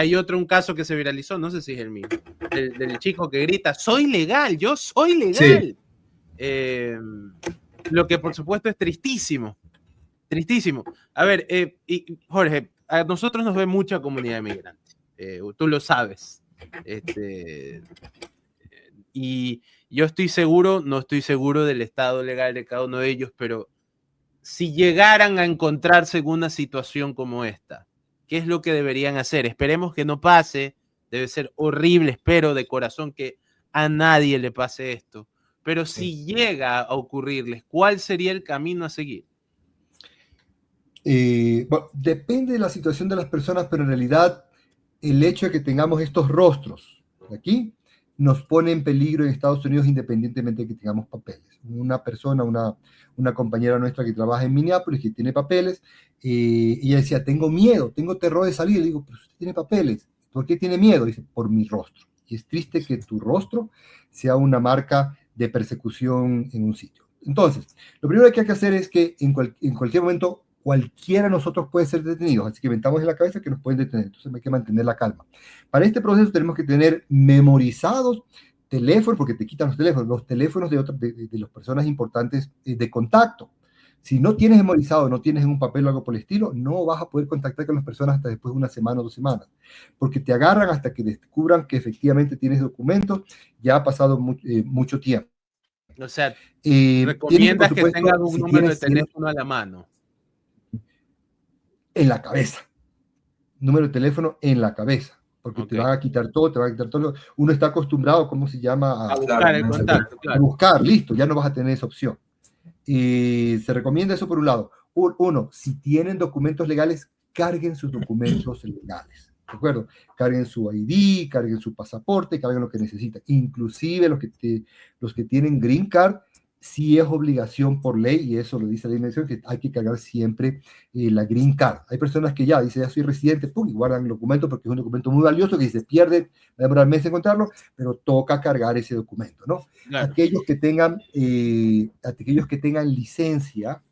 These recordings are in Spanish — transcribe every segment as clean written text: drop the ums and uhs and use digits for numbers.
hay un caso que se viralizó, no sé si es el mismo, del chico que grita, soy legal, yo soy legal. Sí. Lo que por supuesto es tristísimo. Tristísimo. A ver, Jorge, a nosotros nos ve mucha comunidad migrante. Tú lo sabes. Y yo estoy seguro, no estoy seguro del estado legal de cada uno de ellos, pero si llegaran a encontrarse en una situación como esta, ¿qué es lo que deberían hacer? Esperemos que no pase, debe ser horrible, espero de corazón que a nadie le pase esto, pero si llega a ocurrirles, ¿cuál sería el camino a seguir? Bueno, depende de la situación de las personas, pero en realidad el hecho de que tengamos estos rostros aquí nos pone en peligro en Estados Unidos independientemente de que tengamos papeles. Una persona, una compañera nuestra que trabaja en Minneapolis, que tiene papeles, ella decía, tengo miedo, tengo terror de salir. Le digo, pero usted tiene papeles, ¿por qué tiene miedo? Dice, por mi rostro. Y es triste que tu rostro sea una marca de persecución en un sitio. Entonces, lo primero que hay que hacer es que en cualquier momento cualquiera de nosotros puede ser detenido, así que inventamos en la cabeza que nos pueden detener, entonces hay que mantener la calma. Para este proceso tenemos que tener memorizados teléfonos, porque te quitan los teléfonos de las personas importantes de contacto. Si no tienes memorizado, no tienes en un papel o algo por el estilo, no vas a poder contactar con las personas hasta después de una semana o 2 semanas, porque te agarran hasta que descubran que efectivamente tienes documentos, ya ha pasado mucho tiempo. O sea, recomiendas que tengan un número de teléfono a la mano. En la cabeza. Número de teléfono en la cabeza, porque te van a quitar todo, Uno está acostumbrado, ¿cómo se llama? A buscar el contacto, claro. A buscar, listo, ya no vas a tener esa opción. Y se recomienda eso por un lado. Uno, si tienen documentos legales, carguen sus documentos legales, ¿de acuerdo? Carguen su ID, carguen su pasaporte, carguen lo que necesitan. Inclusive los que tienen Green Card, sí es obligación por ley, y eso lo dice la dimensión, que hay que cargar siempre la Green Card. Hay personas que ya dicen, ya soy residente, pum, y guardan el documento porque es un documento muy valioso que si se pierde, va a demorar meses encontrarlo, pero toca cargar ese documento, ¿no? Claro. Aquellos que tengan licencia,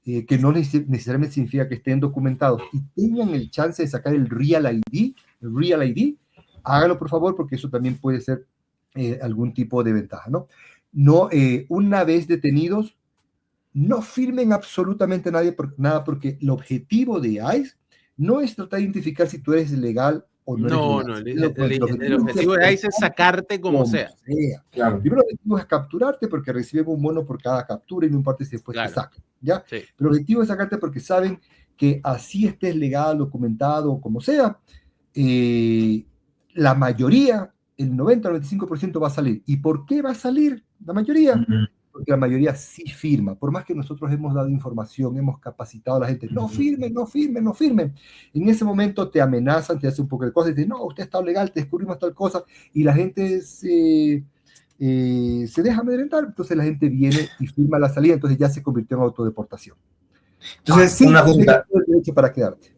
que no necesariamente significa que estén documentados y tengan el chance de sacar el Real ID, háganlo por favor, porque eso también puede ser algún tipo de ventaja, ¿no? No, una vez detenidos, no firmen absolutamente nada, porque el objetivo de ICE no es tratar de identificar si tú eres legal o no. No, el objetivo de ICE es sacarte como sea. Claro. Primero, el objetivo es capturarte porque recibimos un bono por cada captura y no importa si después te sacan, ¿ya? Sí. Pero el objetivo es sacarte porque saben que así estés legal, documentado o como sea, la mayoría, el 90-95% va a salir. ¿Y por qué va a salir la mayoría? Porque la mayoría sí firma. Por más que nosotros hemos dado información, hemos capacitado a la gente, no firmen. En ese momento te amenazan, te hacen un poco de cosas, y te dicen, no, usted está legal, te descubrimos tal cosa, y la gente se deja amedrentar. Entonces la gente viene y firma la salida, entonces ya se convirtió en autodeportación. Entonces, sí, una pregunta. Derecho para quedarte.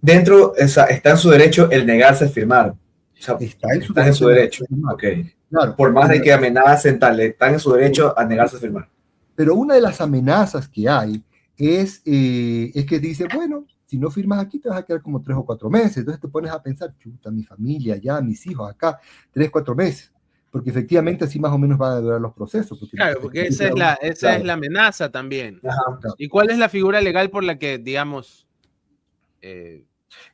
Dentro, está en su derecho el negarse a firmar. O sea, está en su derecho. Okay. Claro, por más de que amenacen tal, están en su derecho a negarse a firmar. Pero una de las amenazas que hay es que dice, bueno, si no firmas aquí te vas a quedar como 3 o 4 meses. Entonces te pones a pensar, chuta, mi familia allá, mis hijos acá, 3 o 4 meses. Porque efectivamente así más o menos van a durar los procesos. Claro, porque esa es la amenaza también. Ajá. ¿Y cuál es la figura legal por la que, digamos...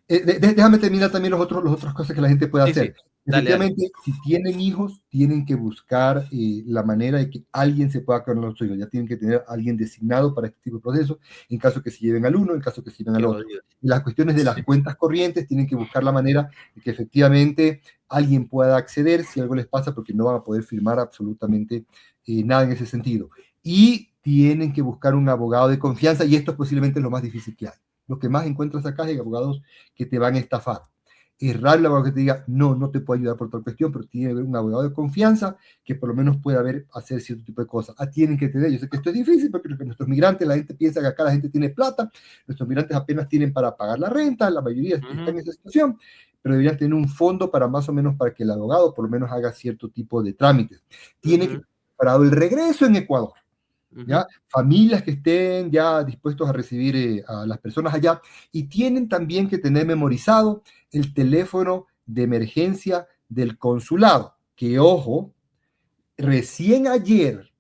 déjame terminar también las otras cosas que la gente puede hacer. Sí. Efectivamente, si tienen hijos, tienen que buscar la manera de que alguien se pueda quedar con los hijos. Ya tienen que tener a alguien designado para este tipo de procesos, en caso que se lleven al uno, en caso que se lleven al otro. Y las cuestiones de las cuentas corrientes, tienen que buscar la manera de que efectivamente alguien pueda acceder si algo les pasa, porque no van a poder firmar absolutamente nada en ese sentido. Y tienen que buscar un abogado de confianza, y esto es posiblemente lo más difícil que hay. Lo que más encuentras acá es abogados que te van a estafar. Es raro el abogado que te diga, no te puedo ayudar por tal cuestión, pero tiene que haber un abogado de confianza que por lo menos pueda hacer cierto tipo de cosas. Tienen que tener, yo sé que esto es difícil porque nuestros migrantes, la gente piensa que acá la gente tiene plata, nuestros migrantes apenas tienen para pagar la renta, la mayoría está en esa situación, pero deberían tener un fondo para más o menos para que el abogado por lo menos haga cierto tipo de trámites. Tiene que preparado el regreso en Ecuador. ¿ya? Familias que estén ya dispuestos a recibir a las personas allá, y tienen también que tener memorizado el teléfono de emergencia del consulado, que ojo, recién ayer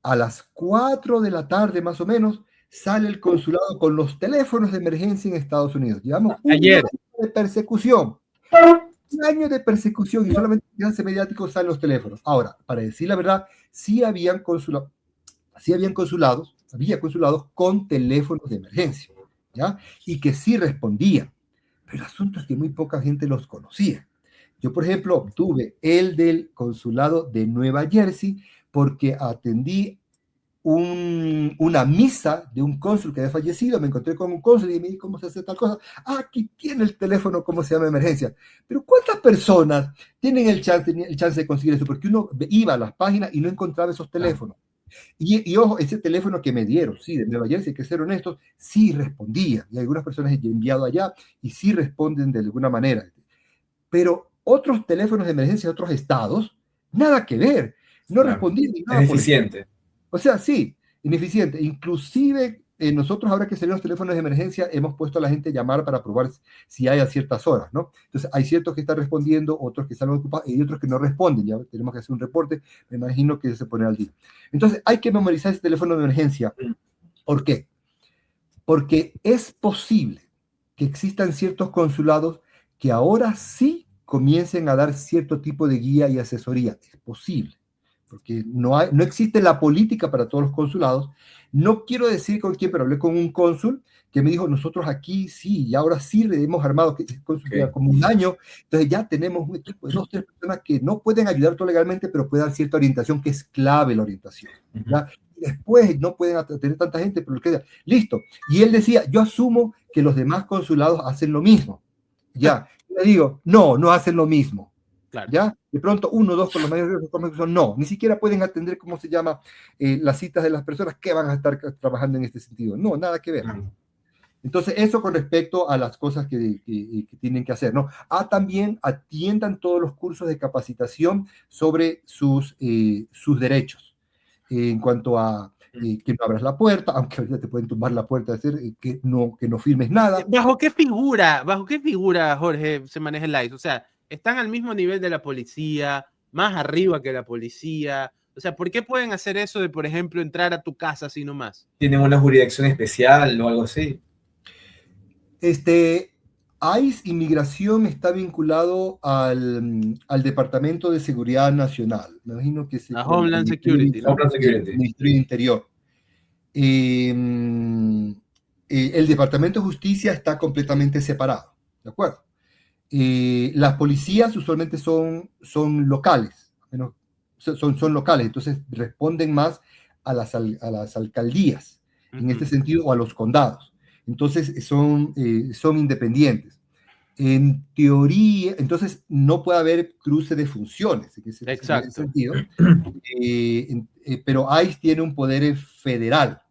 a las 4 de la tarde más o menos sale el consulado con los teléfonos de emergencia en Estados Unidos. Llevamos un año de persecución. Un año de persecución, y solamente en alcance mediático salen los teléfonos. Ahora, para decir la verdad, había consulados con teléfonos de emergencia, ¿ya? Y que sí respondían. Pero el asunto es que muy poca gente los conocía. Yo, por ejemplo, obtuve el del consulado de Nueva Jersey porque atendí una misa de un cónsul que había fallecido. Me encontré con un cónsul y me dije, ¿cómo se hace tal cosa? Aquí tiene el teléfono, ¿cómo se llama? Emergencia. Pero ¿cuántas personas tienen el chance de conseguir eso? Porque uno iba a las páginas y no encontraba esos teléfonos. Y ojo, ese teléfono que me dieron, sí, de Nueva Jersey, hay que ser honestos, sí respondía. Y algunas personas he enviado allá y sí responden de alguna manera. Pero otros teléfonos de emergencia de otros estados, nada que ver. No respondían ni nada. Es eficiente. O sea, sí, ineficiente. Inclusive nosotros ahora que salieron los teléfonos de emergencia hemos puesto a la gente a llamar para probar si hay a ciertas horas, ¿no? Entonces hay ciertos que están respondiendo, otros que están ocupados y otros que no responden. Ya tenemos que hacer un reporte, me imagino que se pone al día. Entonces hay que memorizar ese teléfono de emergencia. ¿Por qué? Porque es posible que existan ciertos consulados que ahora sí comiencen a dar cierto tipo de guía y asesoría. Es posible. Porque no existe la política para todos los consulados. No quiero decir con quién, pero hablé con un cónsul que me dijo, nosotros aquí sí, y ahora sí hemos armado, que el cónsul lleva como un año, entonces ya tenemos un equipo de 2 o 3 personas que no pueden ayudar todo legalmente, pero pueden dar cierta orientación, que es clave la orientación. ¿Ya? Después no pueden tener tanta gente, pero listo. Y él decía, yo asumo que los demás consulados hacen lo mismo. Ya, le digo, no hacen lo mismo. Claro. ¿Ya? De pronto, 1 o 2 por los medios de comunicación, no, ni siquiera pueden atender, ¿cómo se llama? Las citas de las personas que van a estar trabajando en este sentido. No, nada que ver. Entonces, eso con respecto a las cosas que tienen que hacer, ¿no? También atiendan todos los cursos de capacitación sobre sus derechos. En cuanto a que no abras la puerta, aunque ahorita te pueden tumbar la puerta, que no firmes nada. ¿Bajo qué figura, Jorge, se maneja el ICE? O sea, están al mismo nivel de la policía, más arriba que la policía. O sea, ¿por qué pueden hacer eso de, por ejemplo, entrar a tu casa así nomás? ¿Tienen una jurisdicción especial o algo así? ICE Inmigración está vinculado al Departamento de Seguridad Nacional. Me imagino que es a Homeland Security. El Ministerio de Interior. El Departamento de Justicia está completamente separado, ¿de acuerdo? Las policías usualmente son locales, son locales, entonces responden más a las alcaldías, en este sentido, o a los condados. Entonces son independientes. En teoría, entonces no puede haber cruce de funciones. Exacto. En ese sentido. Pero ICE tiene un poder federal.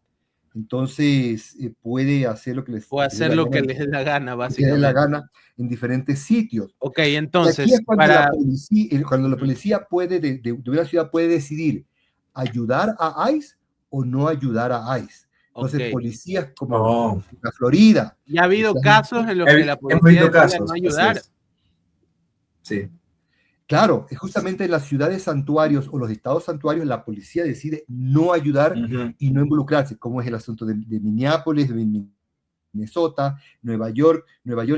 Entonces puede hacer lo que les dé la gana, básicamente. La gana en diferentes sitios. Ok, entonces. Aquí es cuando la policía puede, de una ciudad puede decidir ayudar a ICE o no ayudar a ICE. Entonces, policías como la Florida. Y ha habido casos en los que la policía decide no ayudar. Sí. Claro, es justamente en las ciudades santuarios o los estados santuarios la policía decide no ayudar y no involucrarse, como es el asunto de Minneapolis, de Minnesota, Nueva York,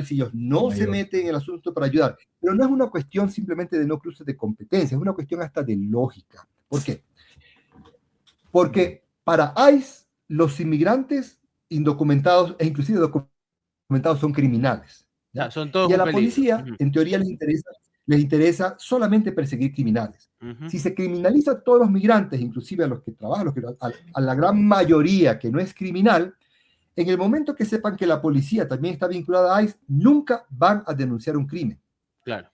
si ellos no se meten en el asunto para ayudar. Pero no es una cuestión simplemente de no cruces de competencia, es una cuestión hasta de lógica. ¿Por qué? Porque para ICE, los inmigrantes indocumentados e inclusive documentados son criminales. ¿Ya? Son todos y a la policía, en teoría, les interesa solamente perseguir criminales. Si se criminaliza a todos los migrantes, inclusive a los que trabajan, a la gran mayoría que no es criminal, en el momento que sepan que la policía también está vinculada a ICE, nunca van a denunciar un crimen. Claro.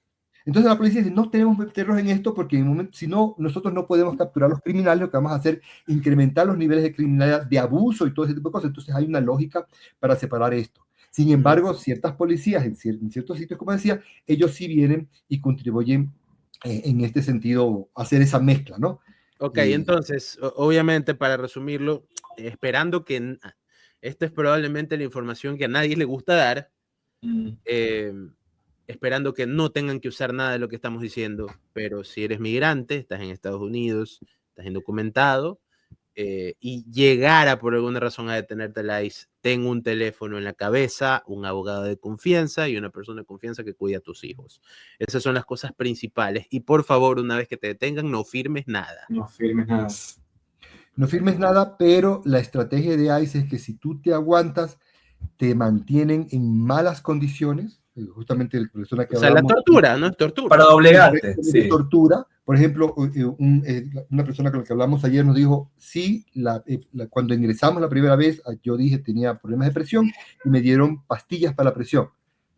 Entonces la policía dice, no tenemos que meternos en esto porque en el momento, si no, nosotros no podemos capturar a los criminales, lo que vamos a hacer es incrementar los niveles de criminalidad, de abuso y todo ese tipo de cosas. Entonces hay una lógica para separar esto. Sin embargo, ciertas policías en ciertos sitios, como decía, ellos sí vienen y contribuyen en este sentido a hacer esa mezcla, ¿no? Ok, entonces, obviamente, para resumirlo, esperando que esta es probablemente la información que a nadie le gusta dar, esperando que no tengan que usar nada de lo que estamos diciendo, pero si eres migrante, estás en Estados Unidos, estás indocumentado, y llegara por alguna razón a detenerte el ICE, ten un teléfono en la cabeza, un abogado de confianza y una persona de confianza que cuide a tus hijos. Esas son las cosas principales. Y por favor, una vez que te detengan, no firmes nada. No firmes nada. No firmes nada, pero la estrategia de ICE es que si tú te aguantas, te mantienen en malas condiciones, justamente la persona que hablamos. O sea, la tortura, ¿no? Es tortura. Para doblegarte, sí. Tortura. Por ejemplo, una persona con la que hablamos ayer nos dijo, sí, cuando ingresamos la primera vez, yo dije tenía problemas de presión y me dieron pastillas para la presión.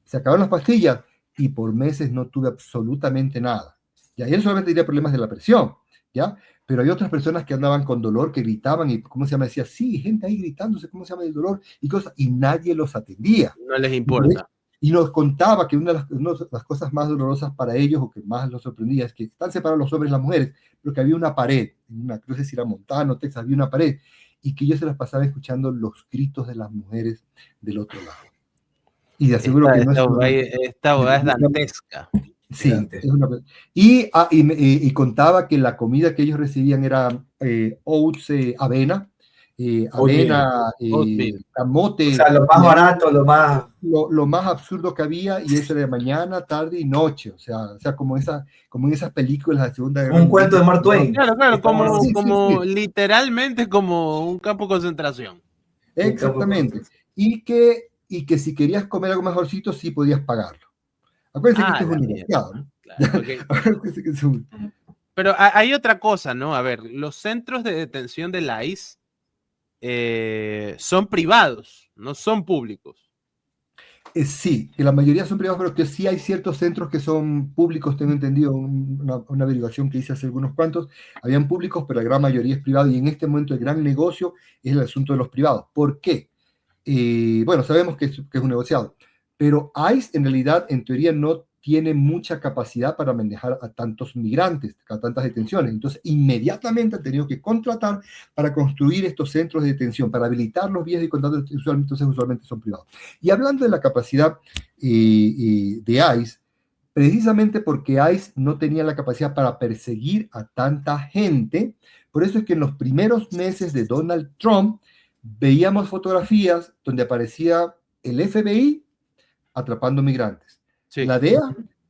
Se acabaron las pastillas y por meses no tuve absolutamente nada. Y ayer solamente tenía problemas de la presión, ¿ya? Pero hay otras personas que andaban con dolor, que gritaban y, ¿cómo se llama? Decía, sí, gente ahí gritándose, ¿cómo se llama? El dolor y cosas, y nadie los atendía. No les importa. Y nos contaba que una de las cosas más dolorosas para ellos, o que más los sorprendía, es que están separados los hombres y las mujeres, pero que había una pared, no sé si era Montana o Texas, había una pared, y que ellos se las pasaban escuchando los gritos de las mujeres del otro lado. Y de aseguro que no esta es dantesca. Sí, y contaba que la comida que ellos recibían era oats, avena, camote. O sea, lo más barato, lo más absurdo que había, y eso era mañana, tarde y noche. O sea como en esas películas de Segunda Guerra Mundial. Un cuento de Mark Twain. Claro, como literalmente como un campo de concentración. Exactamente. Y que si querías comer algo mejorcito, sí podías pagarlo. Acuérdense que esto es un mercado, ¿no? Claro, okay. Pero hay otra cosa, ¿no? A ver, los centros de detención del ICE son privados, no son públicos. Sí, que la mayoría son privados, pero que sí hay ciertos centros que son públicos, tengo entendido, una averiguación que hice hace algunos cuantos, habían públicos, pero la gran mayoría es privado, y en este momento el gran negocio es el asunto de los privados. ¿Por qué? Bueno, sabemos que es un negociado, pero ICE en realidad, en teoría, no tiene mucha capacidad para manejar a tantos migrantes, a tantas detenciones. Entonces, inmediatamente han tenido que contratar para construir estos centros de detención, para habilitar los vías de contacto, entonces usualmente son privados. Y hablando de la capacidad de ICE, precisamente porque ICE no tenía la capacidad para perseguir a tanta gente, por eso es que en los primeros meses de Donald Trump veíamos fotografías donde aparecía el FBI atrapando migrantes. Sí. La DEA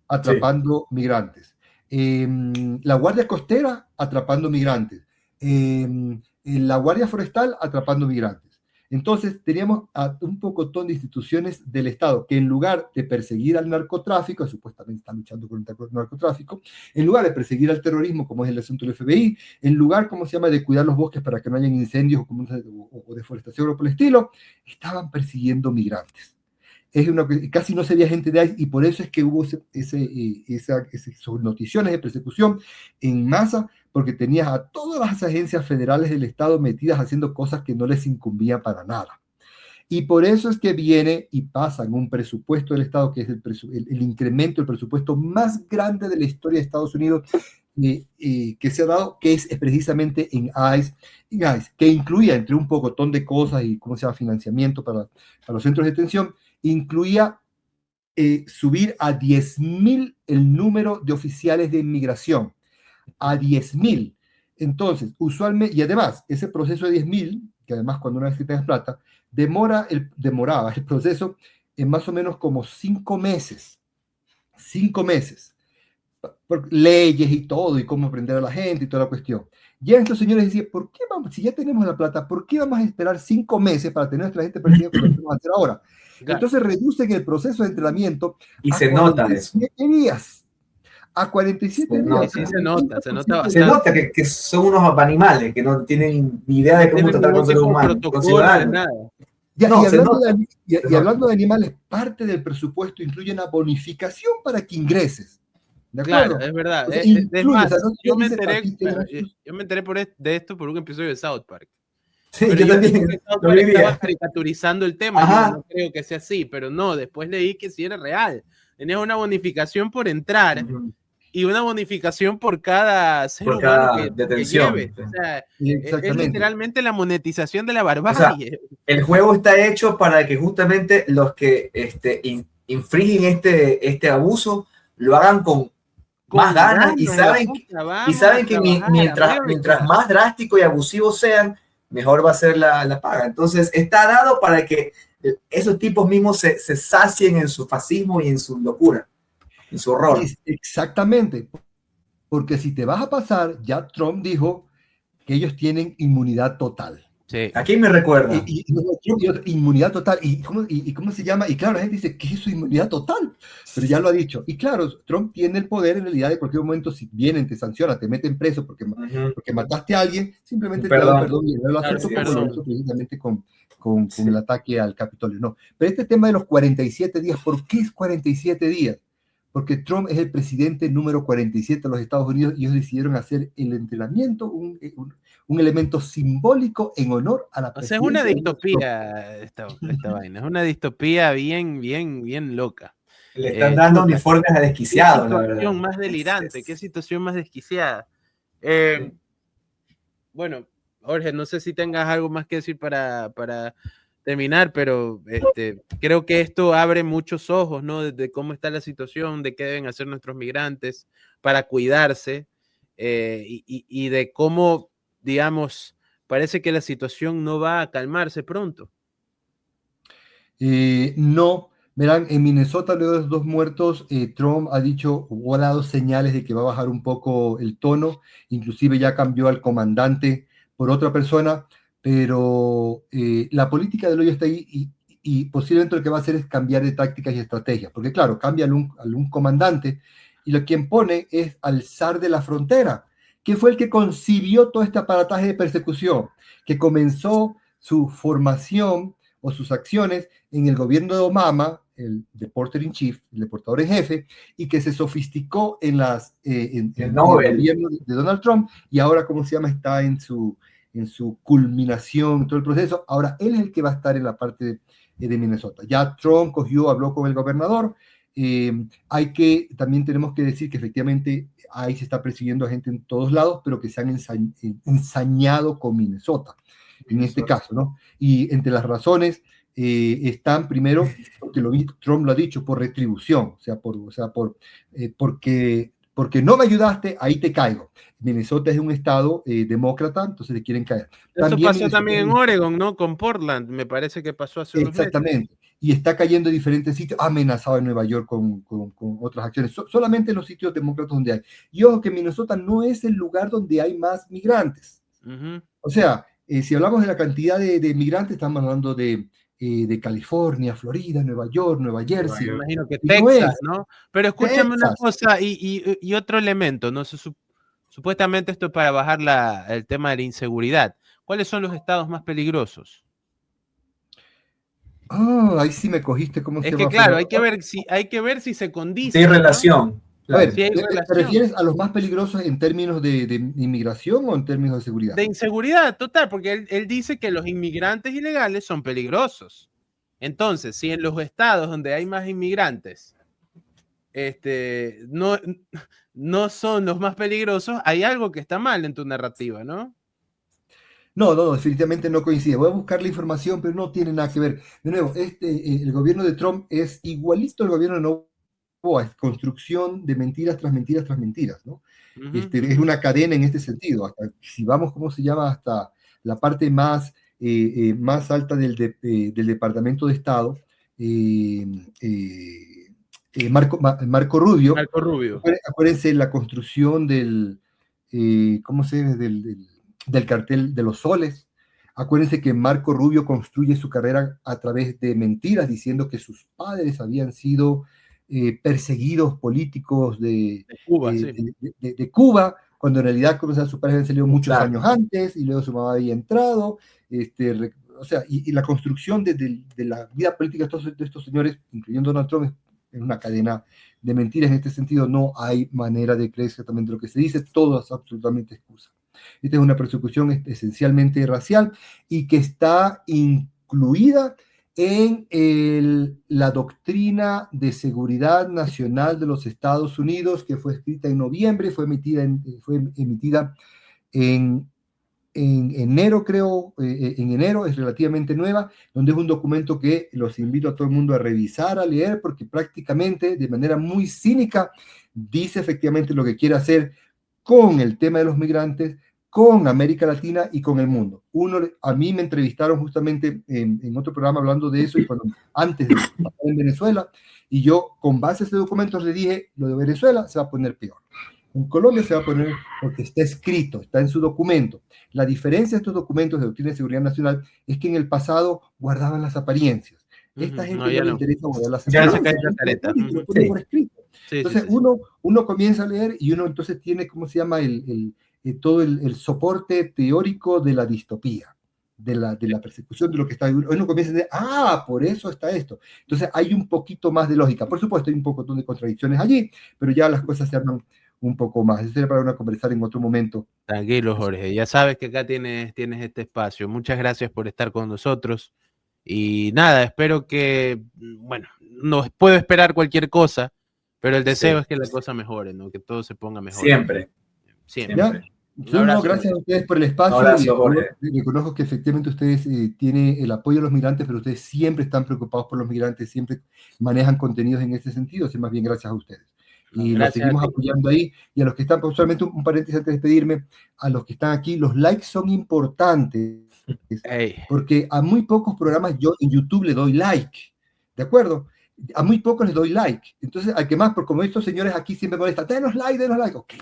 atrapando migrantes. La Guardia Costera atrapando migrantes. La Guardia Forestal atrapando migrantes. Entonces teníamos un pocotón de instituciones del Estado que en lugar de perseguir al narcotráfico, supuestamente están luchando contra el narcotráfico, en lugar de perseguir al terrorismo, como es el asunto del FBI, en lugar, ¿cómo se llama?, de cuidar los bosques para que no hayan incendios o deforestación o por el estilo, estaban persiguiendo migrantes. Casi no se veía gente de ICE, y por eso es que hubo esas noticiones de persecución en masa, porque tenías a todas las agencias federales del Estado metidas haciendo cosas que no les incumbían para nada. Y por eso es que viene y pasa en un presupuesto del Estado, que es el incremento, el presupuesto más grande de la historia de Estados Unidos, que se ha dado, que es precisamente en ICE, que incluía, entre un pocotón de cosas y cómo se llama, financiamiento para los centros de detención, incluía subir a 10,000 el número de oficiales de inmigración, a 10,000. Entonces, usualmente, y además, ese proceso de 10,000, que además cuando una vez que tengas plata, demoraba el proceso en más o menos como 5 meses. 5 meses. Por leyes y todo, y cómo aprender a la gente y toda la cuestión. Ya estos señores decían, ¿por qué vamos, si ya tenemos la plata, por qué vamos a esperar 5 meses para tener a nuestra gente perseguida como lo vamos a hacer ahora? Claro. Entonces reducen el proceso de entrenamiento y se nota eso. Días. A 47 días. Sí, se nota. Se nota que son unos animales que no tienen ni idea de cómo tratar con seres humanos. Y hablando de animales, parte del presupuesto incluye una bonificación para que ingreses. Claro, es verdad. O sea, es más, yo me enteré de esto por un episodio de South Park. Sí, yo también estaba caricaturizando el tema. Yo no creo que sea así, pero no, después leí que sí era real. Tenías una bonificación por entrar y una bonificación por cada ser por humano cada que detención. lleve. O sea, Exactamente. es literalmente la monetización de la barbarie. O sea, el juego está hecho para que justamente los que infringen este abuso lo hagan con más ganas y saben que mientras más drástico y abusivo sean, mejor va a ser la paga. Entonces, está dado para que esos tipos mismos se sacien en su fascismo y en su locura, en su horror. Exactamente. Porque si te vas a pasar, ya Trump dijo que ellos tienen inmunidad total. Sí. ¿A quién me recuerda? Inmunidad total. ¿Y cómo se llama? Y claro, la gente dice, ¿qué es su inmunidad total? Pero ya lo ha dicho. Y claro, Trump tiene el poder en realidad de cualquier momento, si vienen, te sancionan, te meten preso porque mataste a alguien, simplemente te da perdón y el asunto como lo hizo precisamente con el ataque al Capitolio. No. Pero este tema de los 47 días, ¿por qué es 47 días? Porque Trump es el presidente número 47 de los Estados Unidos y ellos decidieron hacer el entrenamiento un elemento simbólico en honor a la presidencia. O sea, es una distopía esta vaina, es una distopía bien loca. Le están dando uniformes a desquiciados, la verdad. Qué situación más delirante, qué situación más desquiciada. Bueno, Jorge, no sé si tengas algo más que decir para terminar, pero creo que esto abre muchos ojos, ¿no? De cómo está la situación, de qué deben hacer nuestros migrantes para cuidarse y de cómo, digamos, parece que la situación no va a calmarse pronto. No, verán, en Minnesota, luego de los 2 muertos, Trump ha dicho o ha dado señales de que va a bajar un poco el tono, inclusive ya cambió al comandante por otra persona, pero la política de hoy está ahí y posiblemente lo que va a hacer es cambiar de tácticas y estrategias, porque claro, cambia a un comandante y lo quien pone es al zar de la frontera, que fue el que concibió todo este aparataje de persecución, que comenzó su formación o sus acciones en el gobierno de Obama, el deporter in chief, el deportador en jefe, y que se sofisticó en el gobierno de Donald Trump, y ahora, ¿cómo se llama? Está en su culminación, todo el proceso. Ahora él es el que va a estar en la parte de Minnesota. Ya Trump habló con el gobernador. También tenemos que decir que efectivamente ahí se está persiguiendo a gente en todos lados, pero que se han ensañado con Minnesota, en este caso, ¿no? Y entre las razones están, primero, porque Trump lo ha dicho, por retribución, porque no me ayudaste, ahí te caigo. Minnesota es un estado demócrata, entonces le quieren caer. Eso pasó también en Oregon, ¿no? Con Portland, me parece que pasó hace unos meses. Exactamente. Y está cayendo en diferentes sitios, amenazado en Nueva York con otras acciones, solamente en los sitios demócratas donde hay. Y ojo que Minnesota no es el lugar donde hay más migrantes. O sea, si hablamos de la cantidad de migrantes, estamos hablando de California, Florida, Nueva York, Nueva Jersey. Me imagino que Texas, ¿no? Pero escúchame una cosa y otro elemento, ¿no? Supuestamente esto es para bajar el tema de la inseguridad. ¿Cuáles son los estados más peligrosos? Ahí sí me cogiste. ¿Cómo se llama? Es que claro, hay que ver si se condice. Sí, relación. ¿No? A ver, ¿te refieres a los más peligrosos en términos de inmigración o en términos de seguridad? De inseguridad, total, porque él dice que los inmigrantes ilegales son peligrosos. Entonces, si en los estados donde hay más inmigrantes no son los más peligrosos, hay algo que está mal en tu narrativa, ¿no? No, definitivamente no coincide. Voy a buscar la información, pero no tiene nada que ver. De nuevo, el gobierno de Trump es igualito al gobierno de Novoa, es construcción de mentiras tras mentiras tras mentiras, ¿no? Es una cadena en este sentido. Si vamos, ¿cómo se llama? Hasta la parte más alta del Departamento de Estado, Marco Rubio. Marco Rubio. Acuérdense la construcción del cartel de los soles. Acuérdense que Marco Rubio construye su carrera a través de mentiras, diciendo que sus padres habían sido perseguidos políticos de Cuba, cuando en realidad sus padres habían salido muchos años antes y luego su mamá había entrado. O sea, y la construcción de la vida política de estos señores, incluyendo Donald Trump, es una cadena de mentiras. En este sentido, no hay manera de creer exactamente lo que se dice, todo es absolutamente excusa. Esta es una persecución esencialmente racial y que está incluida en la doctrina de seguridad nacional de los Estados Unidos, que fue escrita en noviembre, fue emitida en enero, creo, en enero, es relativamente nueva, donde es un documento que los invito a todo el mundo a revisar, a leer, porque prácticamente, de manera muy cínica, dice efectivamente lo que quiere hacer con el tema de los migrantes, con América Latina y con el mundo. A mí me entrevistaron justamente en otro programa hablando de eso, y antes de estar en Venezuela, y yo, con base a ese documento, le dije, lo de Venezuela se va a poner peor. En Colombia se va a poner porque está escrito, está en su documento. La diferencia de estos documentos de doctrina de seguridad nacional es que en el pasado guardaban las apariencias. Esta gente no le interesa guardar las apariencias. Lo pone por escrito. Entonces uno comienza a leer y uno entonces tiene, ¿cómo se llama? Todo el soporte teórico de la distopía, de la persecución de lo que está ahí. Uno comienza a decir, por eso está esto. Entonces hay un poquito más de lógica. Por supuesto hay un poco de contradicciones allí, pero ya las cosas se arman un poco más. Eso sería para una conversar en otro momento. Tranquilo, Jorge. Ya sabes que acá tienes este espacio. Muchas gracias por estar con nosotros. Y nada, espero que, bueno, no puedo esperar cualquier cosa, pero el deseo es que la cosa mejore, ¿no? Que todo se ponga mejor. Siempre. Gracias a ustedes por el espacio. Abrazo, Jorge. Reconozco que efectivamente ustedes tienen el apoyo de los migrantes, pero ustedes siempre están preocupados por los migrantes, siempre manejan contenidos en ese sentido. Así más bien gracias a ustedes. Y los seguimos apoyando ahí. Y a los que están, solamente un paréntesis antes de despedirme, a los que están aquí, los likes son importantes, porque a muy pocos programas yo en YouTube le doy like, ¿de acuerdo? A muy pocos les doy like. Entonces, al que más, porque como estos señores aquí siempre molestan, denos like. Ok,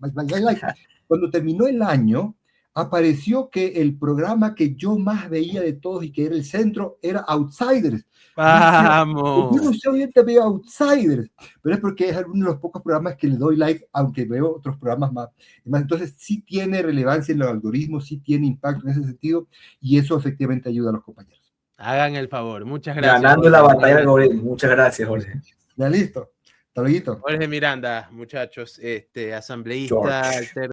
like. Cuando terminó el año, apareció que el programa que yo más veía de todos y que era el centro era Outsiders. ¡Vamos! Yo no solamente veo Outsiders, pero es porque es uno de los pocos programas que le doy like, aunque veo otros programas más. Entonces, sí tiene relevancia en los algoritmos, sí tiene impacto en ese sentido, y eso efectivamente ayuda a los compañeros. Hagan el favor. Muchas gracias. Ganando la batalla del algoritmo. Muchas gracias, Jorge. Ya listo. Hasta luego. Jorge Miranda, muchachos, asambleísta.